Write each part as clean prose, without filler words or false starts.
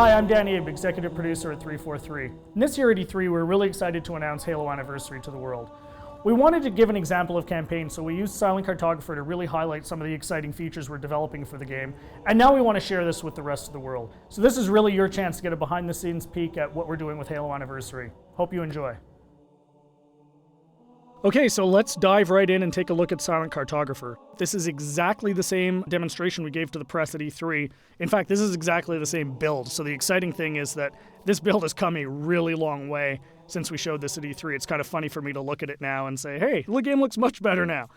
Hi, I'm Danny Abe, executive producer at 343. And this year at E3, we're really excited to announce Halo Anniversary to the world. We wanted to give an example of campaign, so we used Silent Cartographer to really highlight some of the exciting features we're developing for the game. And now we want to share this with the rest of the world. So this is really your chance to get a behind-the-scenes peek at what we're doing with Halo Anniversary. Hope you enjoy. Okay, so let's dive right in and take a look at Silent Cartographer. This is exactly the same demonstration we gave to the press at E3. In fact, this is exactly the same build. So the exciting thing is that this build has come a really long way since we showed this at E3. It's kind of funny for me to look at it now and say, hey, the game looks much better now.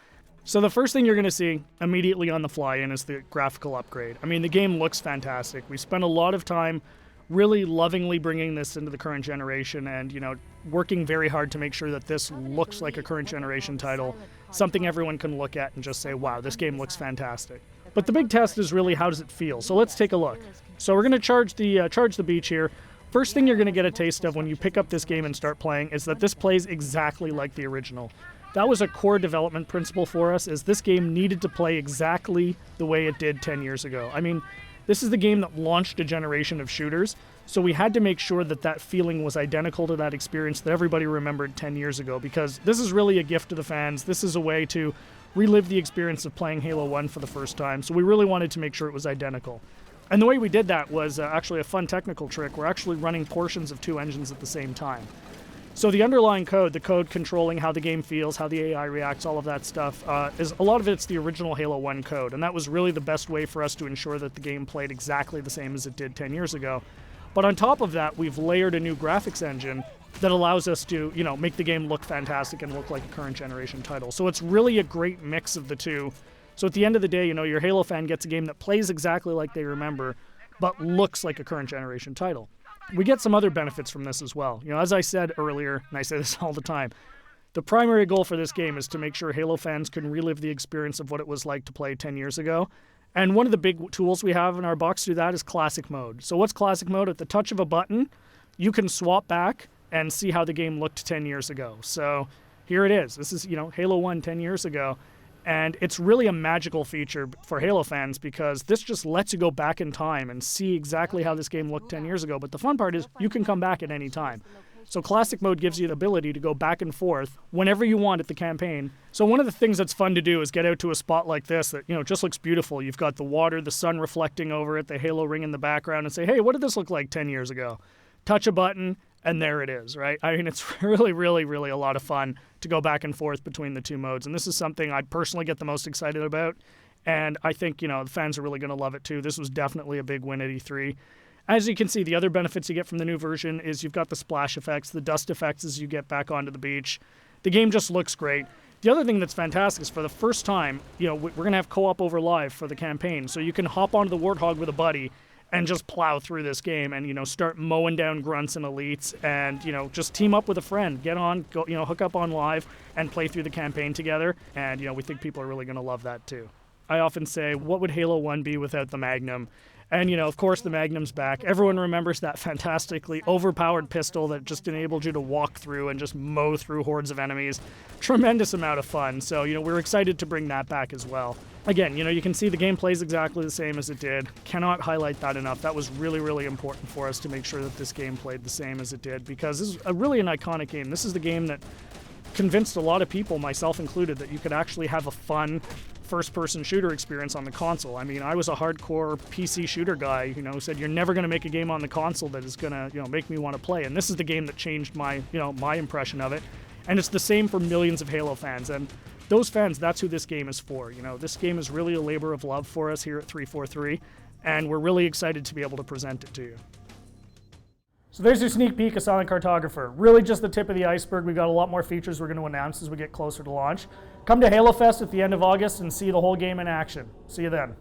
So the first thing you're going to see immediately on the fly-in is the graphical upgrade. I mean, the game looks fantastic. We spent a lot of time really lovingly bringing this into the current generation and, working very hard to make sure that this looks like a current generation title, something everyone can look at and just say, wow, this game looks fantastic. But the big test is really, how does it feel? So let's take a look. So we're going to charge the beach here. First thing you're going to get a taste of when you pick up this game and start playing is that this plays exactly like the original. That was a core development principle for us, is this game needed to play exactly the way it did 10 years ago. I mean, this is the game that launched a generation of shooters, so we had to make sure that that feeling was identical to that experience that everybody remembered 10 years ago, because this is really a gift to the fans. This is a way to relive the experience of playing Halo 1 for the first time, so we really wanted to make sure it was identical. And the way we did that was actually a fun technical trick. We're actually running portions of two engines at the same time. So the underlying code, the code controlling how the game feels, how the AI reacts, all of that stuff, is a lot of it's the original Halo 1 code, and that was really the best way for us to ensure that the game played exactly the same as it did 10 years ago. But on top of that, we've layered a new graphics engine that allows us to, make the game look fantastic and look like a current generation title. So it's really a great mix of the two. So at the end of the day, your Halo fan gets a game that plays exactly like they remember, but looks like a current generation title. We get some other benefits from this as well. As I said earlier, and I say this all the time, the primary goal for this game is to make sure Halo fans can relive the experience of what it was like to play 10 years ago. And one of the big tools we have in our box to do that is classic mode. So what's classic mode? At the touch of a button, you can swap back and see how the game looked 10 years ago. So here it is. This is, Halo 1 10 years ago. And it's really a magical feature for Halo fans because this just lets you go back in time and see exactly how this game looked 10 years ago. But the fun part is you can come back at any time. So classic mode gives you the ability to go back and forth whenever you want at the campaign. So one of the things that's fun to do is get out to a spot like this that, just looks beautiful. You've got the water, the sun reflecting over it, the Halo ring in the background, and say, hey, what did this look like 10 years ago? Touch a button, and there it is, right? I mean, it's really, really, really a lot of fun to go back and forth between the two modes. And this is something I personally get the most excited about. And I think, the fans are really going to love it too. This was definitely a big win at E3. As you can see, the other benefits you get from the new version is you've got the splash effects, the dust effects as you get back onto the beach. The game just looks great. The other thing that's fantastic is for the first time, we're going to have co-op over live for the campaign. So you can hop onto the Warthog with a buddy and just plow through this game and, start mowing down grunts and elites and, just team up with a friend. Get on, go, hook up on live and play through the campaign together. And, we think people are really going to love that too. I often say, what would Halo 1 be without the Magnum? And, of course, the Magnum's back. Everyone remembers that fantastically overpowered pistol that just enabled you to walk through and just mow through hordes of enemies. Tremendous amount of fun. So, we're excited to bring that back as well. Again, you can see the game plays exactly the same as it did. Cannot highlight that enough. That was really, really important for us to make sure that this game played the same as it did, because this is really an iconic game. This is the game that convinced a lot of people, myself included, that you could actually have a fun first-person shooter experience on the console. I mean, I was a hardcore PC shooter guy, who said you're never going to make a game on the console that is going to, make me want to play. And this is the game that changed my, my impression of it. And it's the same for millions of Halo fans. And those fans, that's who this game is for. This game is really a labor of love for us here at 343, and we're really excited to be able to present it to you. So there's your sneak peek of Silent Cartographer. Really just the tip of the iceberg. We've got a lot more features we're going to announce as we get closer to launch. Come to Halo Fest at the end of August and see the whole game in action. See you then.